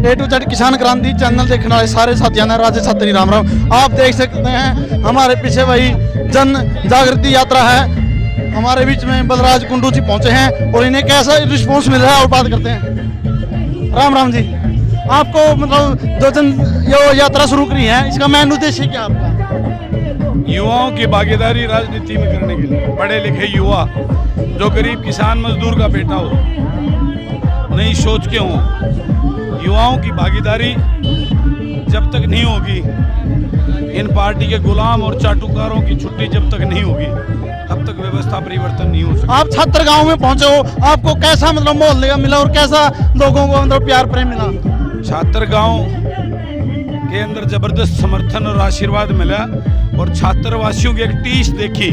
A to Z किसान क्रांति channel देखने वाले सारे साथियों ने राजे छात्री राम राम। आप देख सकते हैं हमारे पीछे वही जन जागृति यात्रा है। हमारे बीच में बलराज कुंडू जी पहुंचे हैं और इन्हें कैसा रिस्पॉन्स मिल रहा है और बात करते हैं। राम राम जी, आपको मतलब जो जन ये यात्रा शुरू करी है इसका मेन उद्देश्य क्या आपका? युवाओं की भागीदारी राजनीति में करने के लिए। पढ़े लिखे युवा जो गरीब किसान मजदूर का बेटा हो, नई सोच के हों, युवाओं की भागीदारी जब तक नहीं होगी, इन पार्टी के गुलाम और चाटुकारों की छुट्टी जब तक नहीं होगी, तब तक व्यवस्था परिवर्तन नहीं हो सकता। आप छात्र गांव में पहुंचे हो, आपको कैसा मतलब माहौल मिला और कैसा लोगों को मतलब प्यार प्रेम मिला? छात्र गांव के अंदर जबरदस्त समर्थन और आशीर्वाद मिला और छात्रवासियों की एक टीस देखी।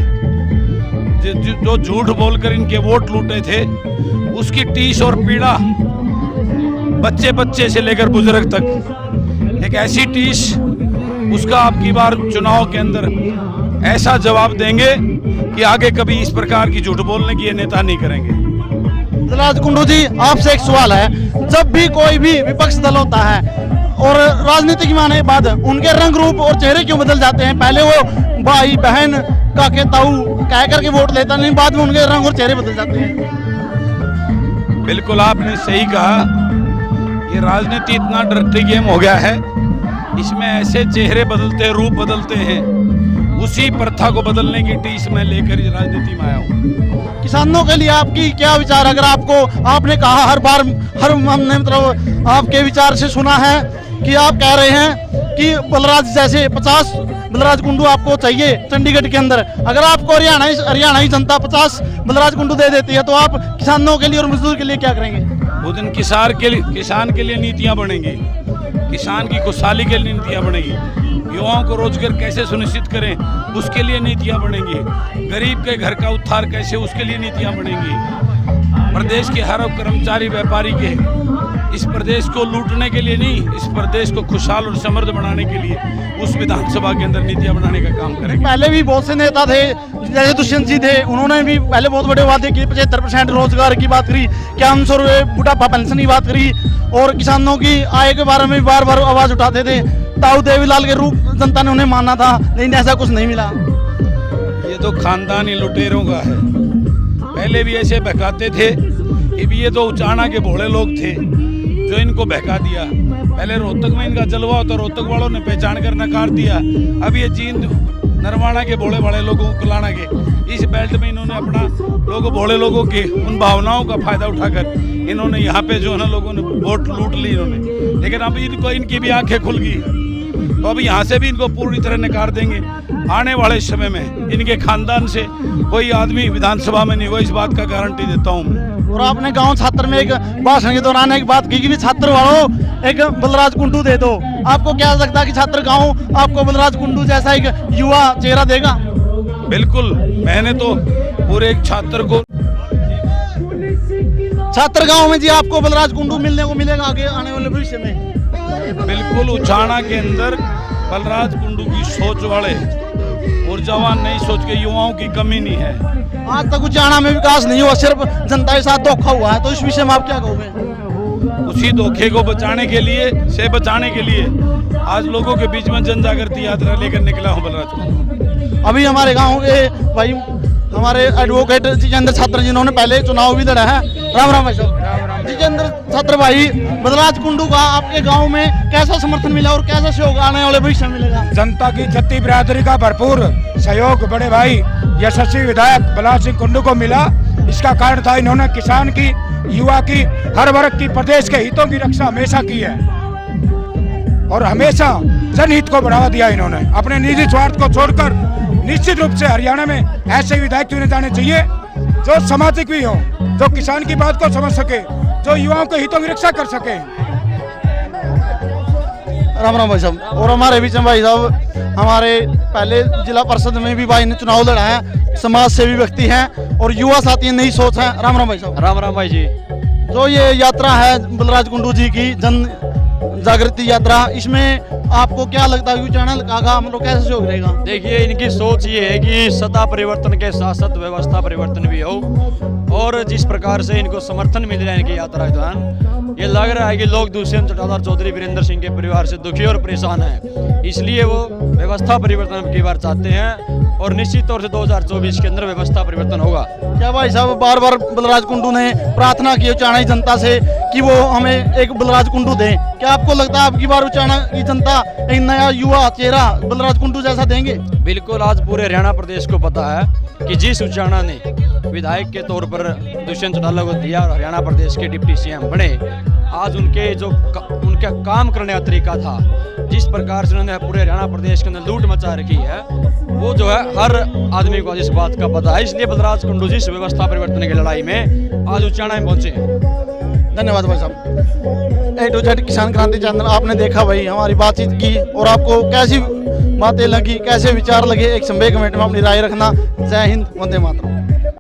जो झूठ बोलकर इनके वोट लूटे थे उसकी टीस और पीड़ा बच्चे बच्चे से लेकर बुजुर्ग तक एक ऐसी टीस, उसका आपकी बार चुनाव के अंदर ऐसा जवाब देंगे कि आगे कभी इस प्रकार की झूठ बोलने की ये नेता नहीं करेंगे। बलराज कुंडू जी, आपसे एक सवाल है, जब भी कोई भी विपक्ष दल होता है और राजनीति की माने बाद उनके रंग रूप और चेहरे क्यों बदल जाते हैं? पहले वो भाई बहन काके ताऊ कह करके वोट लेता नहीं, बाद में उनके रंग और चेहरे बदल जाते हैं। बिल्कुल आपने सही कहा, ये राजनीति इतना डर्टी गेम हो गया है, इसमें ऐसे चेहरे बदलते हैं, रूप बदलते हैं। उसी प्रथा को बदलने की टीस में लेकर इस राजनीति में आया हूँ। किसानों के लिए आपकी क्या विचार? अगर आपने कहा हर बार हमने मतलब आपके विचार से सुना है कि आप कह रहे हैं कि बलराज जैसे 50 बलराज कुंडू आपको चाहिए चंडीगढ़ के अंदर। अगर आपको हरियाणा ही जनता 50 बलराज कुंडू दे देती है तो आप किसानों के लिए और मजदूर के लिए क्या करेंगे? वो दिन किसान के लिए नीतियां बनेंगी, किसान की खुशहाली के लिए नीतियां बनेगी, युवाओं को रोजगार कैसे सुनिश्चित करें उसके लिए नीतियां बनेंगी, गरीब के घर का उद्धार कैसे उसके लिए नीतियां बनेंगी। प्रदेश के हर कर्मचारी व्यापारी के इस प्रदेश को लूटने के लिए नहीं, इस प्रदेश को खुशहाल और समृद्ध बनाने के लिए उस विधानसभा के अंदर नीतियां बनाने का काम करेंगे। पहले भी बहुत से नेता थे, जैसे दुष्यंत जी थे, उन्होंने भी पहले बहुत बड़े वादे किए, 75% रोजगार की बात करी, 500 रुपये बुढ़ापा पेंशन की बात करी और किसानों की आय के बारे में बार बार आवाज उठाते थे। ताऊ देवीलाल के रूप जनता ने उन्हें माना था, लेकिन ऐसा कुछ नहीं मिला। ये तो खानदानी लुटेरों का है, पहले भी ऐसे बहकाते थे, ये तो उचाना के भोले लोग थे जो इनको बहका दिया। पहले रोहतक में इनका जलवा होता, रोहतक वालों ने पहचान कर नकार दिया। अब ये जींद नरवाना के भोले वाले लोगों को लाना के इस बेल्ट में इन्होंने अपना भोले लोगों की उन भावनाओं का फायदा उठाकर इन्होंने यहाँ पे जो है ना लोगों ने वोट लूट ली इन्होंने। लेकिन अब इनको इनकी भी आंखें खुल गई, तो अब यहाँ से भी इनको पूरी तरह नकार देंगे। आने वाले समय में इनके खानदान से कोई आदमी विधानसभा में नहीं होगा, इस बात का गारंटी देता हूँ मैं। और आपने गांव छात्र में एक भाषण के दौरान एक बात की कि छात्र वालों एक बलराज कुंडू दे दो। आपको क्या लगता है कि छात्र गांव आपको बलराज कुंडू जैसा एक युवा चेहरा देगा? बिल्कुल, मैंने तो पूरे एक छात्र को छात्र गांव में जी आपको बलराज कुंडू मिलने को मिलेगा आगे आने वाले भविष्य में। बिल्कुल, उचाना के अंदर बलराज कुंडू की सोच वाले ऊर्जावान नई सोच के युवाओं की कमी नहीं है। आज तक उचाना में विकास नहीं हुआ, सिर्फ जनता के साथ धोखा हुआ है, तो इस विषय में आप क्या कहोगे? उसी धोखे को बचाने के लिए आज लोगों के बीच में जन जागृति यात्रा लेकर निकला हूं बलराज कुंडू। अभी हमारे गांव के भाई हमारे एडवोकेट जितेंद्र छात्र जिन्होंने पहले चुनाव भी लड़ा है, राम राम भाई साहब। जितेंद्र छात्र भाई, बलराज कुंडू का आपके गांव में कैसा समर्थन मिला और कैसा सहयोग आने वाले भविष्य में मिलेगा? जनता की छत्ती बिरादरी का भरपूर सहयोग बड़े भाई यशस्वी विधायक बलराज सिंह कुंडू को मिला। इसका कारण था इन्होंने किसान की, युवा की, हर वर्ग की, प्रदेश के हितों की रक्षा हमेशा की है और हमेशा जनहित को बढ़ावा दिया। इन्होंने अपने निजी स्वार्थ को छोड़कर निश्चित रूप से हरियाणा में ऐसे विधायक चुने जाने चाहिए जो सामाजिक भी हो, जो किसान की बात को समझ सके, जो युवाओं के हितों की रक्षा कर सके। राम राम भाई साहब। और हमारे बीच में भाई साहब हमारे पहले जिला परिषद में भी भाई ने चुनाव लड़ा है, समाज सेवी व्यक्ति हैं और युवा साथी नई सोच है। राम राम भाई साहब। राम राम भाई जी। जो ये यात्रा है बलराज कुंडू जी की जन जागृति यात्रा, इसमें आपको क्या लगता है चैनल का मतलब कैसे सहयोग रहेगा? देखिए, इनकी सोच ये है कि सत्ता परिवर्तन के साथ साथ व्यवस्था परिवर्तन भी हो और जिस प्रकार से इनको समर्थन मिल रहा है इनकी यात्रा के दौरान, ये लग रहा है कि लोग दुष्यंत चौटाला और चौधरी वीरेंद्र सिंह के परिवार से दुखी और परेशान हैं। इसलिए वो व्यवस्था परिवर्तन की बार चाहते हैं और निश्चित तौर से 2024 के अंदर व्यवस्था परिवर्तन होगा। क्या भाई साहब बार बार बलराज कुंडू ने प्रार्थना की उचाना जनता से कि वो हमें एक बलराज कुंडू दें, क्या आपको लगता है आपकी बार उचाना की जनता एक नया युवा चेहरा बलराज कुंडू जैसा देंगे? बिल्कुल, आज पूरे हरियाणा प्रदेश को पता है कि जिस उचाना ने विधायक के तौर पर दुष्यंत चौटाला को दिया और हरियाणा प्रदेश के डिप्टी सीएम बने, आज उनके जो उनका काम करने का तरीका था, जिस प्रकार से उन्होंने पूरे हरियाणा प्रदेश के अंदर लूट मचा रखी है, वो जो है हर आदमी को इस बात का पता है। इसलिए बलराज कुंडू जी इस व्यवस्था परिवर्तन की लड़ाई में आज उचाना में पहुंचे हैं। धन्यवाद भाई साहब। A to Z किसान क्रांति चैनल आपने देखा भाई, हमारी बातचीत की और आपको कैसी बातें लगी, कैसे विचार लगे, एक संवेद कमेंट में अपनी राय रखना। जय हिंद, वंदे मातरम।